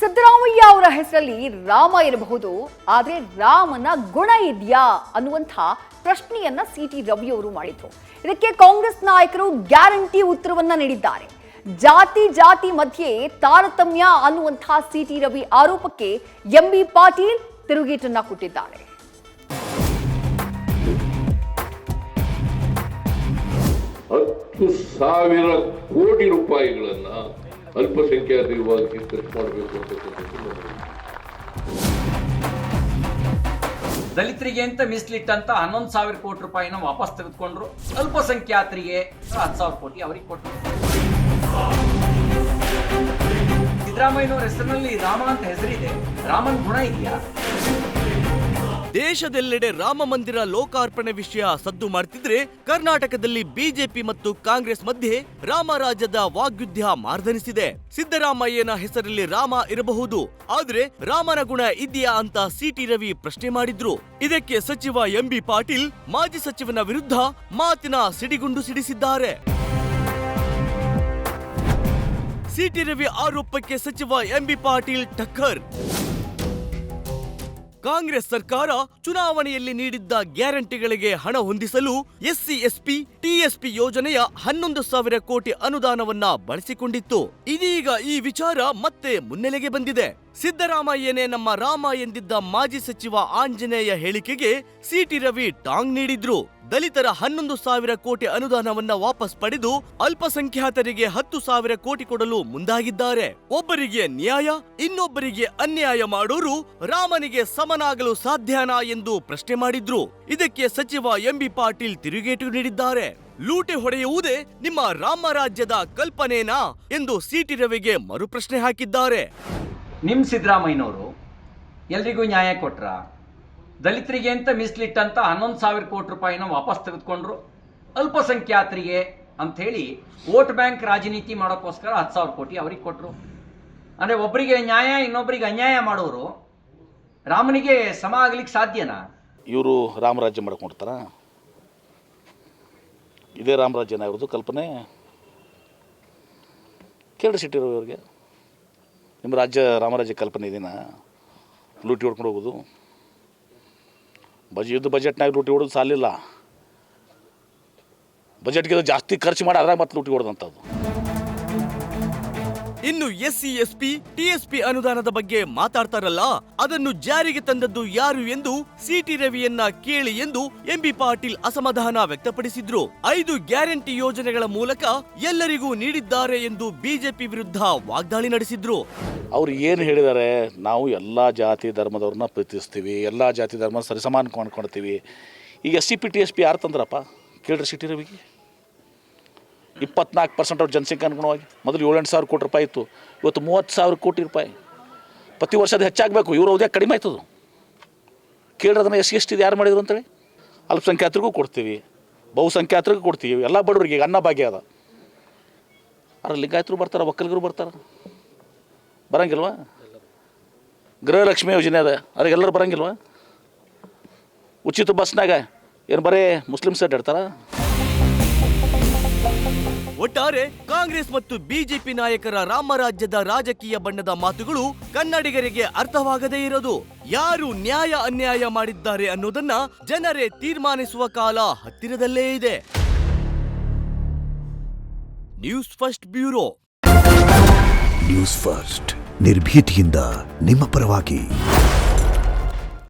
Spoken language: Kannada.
ಸಿದ್ದರಾಮಯ್ಯ ಅವರ ಹೆಸರಲ್ಲಿ ರಾಮ ಇರಬಹುದು, ಆದರೆ ರಾಮನ ಗುಣ ಇದೆಯಾ ಅನ್ನುವಂಥ ಪ್ರಶ್ನೆಯನ್ನ ಸಿಟಿ ರವಿ ಅವರು ಮಾಡಿದ್ರು. ಇದಕ್ಕೆ ಕಾಂಗ್ರೆಸ್ ನಾಯಕರು ಗ್ಯಾರಂಟಿ ಉತ್ತರವನ್ನ ನೀಡಿದ್ದಾರೆ. ಜಾತಿ ಮಧ್ಯೆ ತಾರತಮ್ಯ ಅನ್ನುವಂಥ ಸಿಟಿ ರವಿ ಆರೋಪಕ್ಕೆ ಎಂಬಿ ಪಾಟೀಲ್ ತಿರುಗೇಟನ್ನ ಕೊಟ್ಟಿದ್ದಾರೆ. 10,000 ಕೋಟಿ ರೂಪಾಯಿಗಳನ್ನ ಅಲ್ಪಸಂಖ್ಯಾತ ವಿಭಾಗಕ್ಕೆ ಖರ್ಚು ಮಾಡಬೇಕು ಅಂತಕ್ಕಂಥದ್ದು. ದಲಿತರಿಗೆ ಅಂತ ಮೀಸಲಿಟ್ಟಂತ 11,000 ಕೋಟಿ ರೂಪಾಯಿನ ವಾಪಸ್ ತೆಗೆದುಕೊಂಡ್ರು. ಅಲ್ಪಸಂಖ್ಯಾತರಿಗೆ 10,000 ಕೋಟಿ ಅವರಿಗೆ ಕೊಟ್ಟರು. ಸಿದ್ದರಾಮಯ್ಯನವರ ಹೆಸರಿನಲ್ಲಿ ರಾಮ ಅಂತ ಹೆಸರಿದೆ, ರಾಮನ್ ಗುಣ ಇದೆಯಾ? ದೇಶದೆಲ್ಲೆಡೆ ರಾಮ ಮಂದಿರ ಲೋಕಾರ್ಪಣೆ ವಿಷಯ ಸದ್ದು ಮಾಡ್ತಿದ್ರೆ, ಕರ್ನಾಟಕದಲ್ಲಿ ಬಿಜೆಪಿ ಮತ್ತು ಕಾಂಗ್ರೆಸ್ ಮಧ್ಯೆ ರಾಮರಾಜ್ಯದ ವಾಗ್ಯುದ್ಧ ಮಾರ್ಧನಿಸಿದೆ. ಸಿದ್ದರಾಮಯ್ಯನ ಹೆಸರಲ್ಲಿ ರಾಮ ಇರಬಹುದು, ಆದ್ರೆ ರಾಮನ ಗುಣ ಇದೆಯಾ ಅಂತ ಸಿಟಿ ರವಿ ಪ್ರಶ್ನೆ ಮಾಡಿದ್ರು. ಇದಕ್ಕೆ ಸಚಿವ ಎಂಬಿ ಪಾಟೀಲ್ ಮಾಜಿ ಸಚಿವನ ವಿರುದ್ಧ ಮಾತಿನ ಸಿಡಿಗುಂಡು ಸಿಡಿಸಿದ್ದಾರೆ. ಸಿಟಿ ರವಿ ಆರೋಪಕ್ಕೆ ಸಚಿವ ಎಂಬಿ ಪಾಟೀಲ್ ಟಕ್ಕರ್. ಕಾಂಗ್ರೆಸ್ ಸರ್ಕಾರ ಚುನಾವಣೆಯಲ್ಲಿ ನೀಡಿದ್ದ ಗ್ಯಾರಂಟಿಗಳಿಗೆ ಹಣ ಹೊಂದಿಸಲು ಎಸ್ಸಿ ಎಸ್ಪಿ ಟಿಎಸ್ಪಿ ಯೋಜನೆಯ 11,000 ಕೋಟಿ ಅನುದಾನವನ್ನ ಬಳಸಿಕೊಂಡಿತ್ತು. ಇದೀಗ ಈ ವಿಚಾರ ಮತ್ತೆ ಮುನ್ನೆಲೆಗೆ ಬಂದಿದೆ. ಸಿದ್ದರಾಮಯ್ಯನೇ ನಮ್ಮ ರಾಮ ಎಂದಿದ್ದ ಮಾಜಿ ಸಚಿವ ಆಂಜನೇಯ ಹೇಳಿಕೆಗೆ ಸಿಟಿ ರವಿ ಟಾಂಗ್ ನೀಡಿದ್ರು. ದಲಿತರ 11,000 ಕೋಟಿ ಅನುದಾನವನ್ನ ವಾಪಸ್ ಪಡೆದು ಅಲ್ಪಸಂಖ್ಯಾತರಿಗೆ 10,000 ಕೋಟಿ ಕೊಡಲು ಮುಂದಾಗಿದ್ದಾರೆ. ಒಬ್ಬರಿಗೆ ನ್ಯಾಯ, ಇನ್ನೊಬ್ಬರಿಗೆ ಅನ್ಯಾಯ ಮಾಡೋರು ರಾಮನಿಗೆ ಸಮನಾಗಲು ಸಾಧ್ಯನಾ ಎಂದು ಪ್ರಶ್ನೆ ಮಾಡಿದ್ರು. ಇದಕ್ಕೆ ಸಚಿವ ಎಂಬಿ ಪಾಟೀಲ್ ತಿರುಗೇಟು ನೀಡಿದ್ದಾರೆ. ಲೂಟಿ ಹೊಡೆಯುವುದೇ ನಿಮ್ಮ ರಾಮರಾಜ್ಯದ ಕಲ್ಪನೆನಾ ಎಂದು ಸಿಟಿ ರವಿಗೆ ಮರುಪ್ರಶ್ನೆ ಹಾಕಿದ್ದಾರೆ. ನಿಮ್ ಸಿದ್ದರಾಮಯ್ಯನವರು ಎಲ್ರಿಗೂ ನ್ಯಾಯ ಕೊಟ್ರ? ದಲಿತರಿಗೆ ಅಂತ ಮೀಸಲಿಟ್ಟಂತ 11,000 ಕೋಟಿ ರೂಪಾಯಿನ ವಾಪಸ್ ತೆಗೆದುಕೊಂಡ್ರು. ಅಲ್ಪಸಂಖ್ಯಾತರಿಗೆ ಅಂತ ಹೇಳಿ ವೋಟ್ ಬ್ಯಾಂಕ್ ರಾಜನೀತಿ ಮಾಡೋಕ್ಕೋಸ್ಕರ 10,000 ಕೋಟಿ ಅವರಿಗೆ ಕೊಟ್ರು. ಅಂದ್ರೆ ಒಬ್ಬರಿಗೆ ನ್ಯಾಯ, ಇನ್ನೊಬ್ಬರಿಗೆ ಅನ್ಯಾಯ ಮಾಡೋರು ರಾಮನಿಗೆ ಸಮ ಆಗ್ಲಿಕ್ಕೆ ಸಾಧ್ಯನಾ? ಇವರು ರಾಮರಾಜ್ಯ ಮಾಡ್ಕೊಡ್ತಾರ? ಇದೇ ರಾಮರಾಜ್ಯನ ಇವ್ರದ್ದು ಕಲ್ಪನೆ? ಕೇಳಿ ಸಿಟ್ಟಿರೋ ಇವ್ರಿಗೆ, ನಿಮ್ಮ ರಾಜ್ಯ ರಾಮರಾಜ್ಯ ಕಲ್ಪನೆ ಇದೀನಾ? ಲೂಟಿ ಹೊಡ್ಕೊಂಡು ಹೋಗೋದು, ಯುದ್ಧ ಬಜೆಟ್ನಾಗ ಲೂಟಿ ಹೊಡೋದು ಸಾಲಿಲ್ಲ, ಬಜೆಟ್ಗೆ ಜಾಸ್ತಿ ಖರ್ಚು ಮಾಡಿ ಅದ್ರಾಗ ಮತ್ತೆ ಲೂಟಿ ಹೊಡೆದಂಥದ್ದು. ಇನ್ನು ಎಸ್ಸಿ ಎಸ್ಪಿ ಟಿಎಸ್ಪಿ ಅನುದಾನದ ಬಗ್ಗೆ ಮಾತಾಡ್ತಾರಲ್ಲ, ಅದನ್ನು ಜಾರಿಗೆ ತಂದದ್ದು ಯಾರು ಎಂದು ಸಿಟಿ ರವಿಯನ್ನ ಕೇಳಿ ಎಂದು ಎಂಬಿ ಪಾಟೀಲ್ ಅಸಮಾಧಾನ ವ್ಯಕ್ತಪಡಿಸಿದ್ರು. 5 ಗ್ಯಾರಂಟಿ ಯೋಜನೆಗಳ ಮೂಲಕ ಎಲ್ಲರಿಗೂ ನೀಡಿದ್ದಾರೆ ಎಂದು ಬಿಜೆಪಿ ವಿರುದ್ಧ ವಾಗ್ದಾಳಿ ನಡೆಸಿದ್ರು. ಅವ್ರು ಏನು ಹೇಳಿದ್ದಾರೆ? ನಾವು ಎಲ್ಲ ಜಾತಿ ಧರ್ಮದವ್ರನ್ನ ಪ್ರೀತಿಸ್ತೀವಿ, ಎಲ್ಲ ಜಾತಿ ಧರ್ಮ ಸರಿಸಮಾನ ಕೊಂಡ್ಕೊಳ್ತೀವಿ. ಈಗ SCP TSP ಯಾರು ತಂದ್ರಪ್ಪ? ಕೇಳ್ರಿ ಸಿಟಿ ರವಿಗೆ. 24% ಅವ್ರ ಜನಸಂಖ್ಯೆ ಅನುಗುಣವಾಗಿ ಮೊದಲು 7,000 ಕೋಟಿ ರೂಪಾಯಿ ಇತ್ತು, ಇವತ್ತು 30,000 ಕೋಟಿ ರೂಪಾಯಿ. ಪ್ರತಿ ವರ್ಷ ಅದು ಹೆಚ್ಚಾಗಬೇಕು, ಇವರು ಅವ್ದೇ ಕಡಿಮೆ ಆಯ್ತದು. ಕೇಳ್ರಿ ಅದನ್ನು ಎಷ್ಟು ಯಾರು ಮಾಡಿದ್ರು ಅಂತೇಳಿ. ಅಲ್ಪಸಂಖ್ಯಾತರಿಗೂ ಕೊಡ್ತೀವಿ, ಬಹುಸಂಖ್ಯಾತರಿಗೂ ಕೊಡ್ತೀವಿ, ಎಲ್ಲ ಬಡವರಿಗೆ ಈಗ ಅನ್ನ ಭಾಗ್ಯ ಅದ. ಅದ್ರ ಲಿಂಗಾಯತರು ಬರ್ತಾರೆ, ಒಕ್ಕಲಿಗರು ಬರ್ತಾರೆ, ಬರಂಗಿಲ್ವಾ? ಗೃಹಲಕ್ಷ್ಮಿ ಯೋಜನೆ ಅದ, ಅದಕ್ಕೆ ಎಲ್ಲರೂ ಬರಂಗಿಲ್ವಾ? ಉಚಿತ ಬಸ್ನಾಗ ಏನು ಬರೀ ಮುಸ್ಲಿಮ್ಸ್ ಅಡ್ಡಾಡ್ತಾರ? ಒಟ್ಟಾರೆ ಕಾಂಗ್ರೆಸ್ ಮತ್ತು ಬಿಜೆಪಿ ನಾಯಕರ ರಾಮರಾಜ್ಯದ ರಾಜಕೀಯ ಬಣ್ಣದ ಮಾತುಗಳು ಕನ್ನಡಿಗರಿಗೆ ಅರ್ಥವಾಗದೇ ಇರೋದು. ಯಾರು ನ್ಯಾಯ ಅನ್ಯಾಯ ಮಾಡಿದ್ದಾರೆ ಅನ್ನೋದನ್ನ ಜನರೇ ತೀರ್ಮಾನಿಸುವ ಕಾಲ ಹತ್ತಿರದಲ್ಲೇ ಇದೆ. News first bureau. News first ನಿರ್ಭೀತಿಯಿಂದ ನಿಮ್ಮ ಪರವಾಗಿ.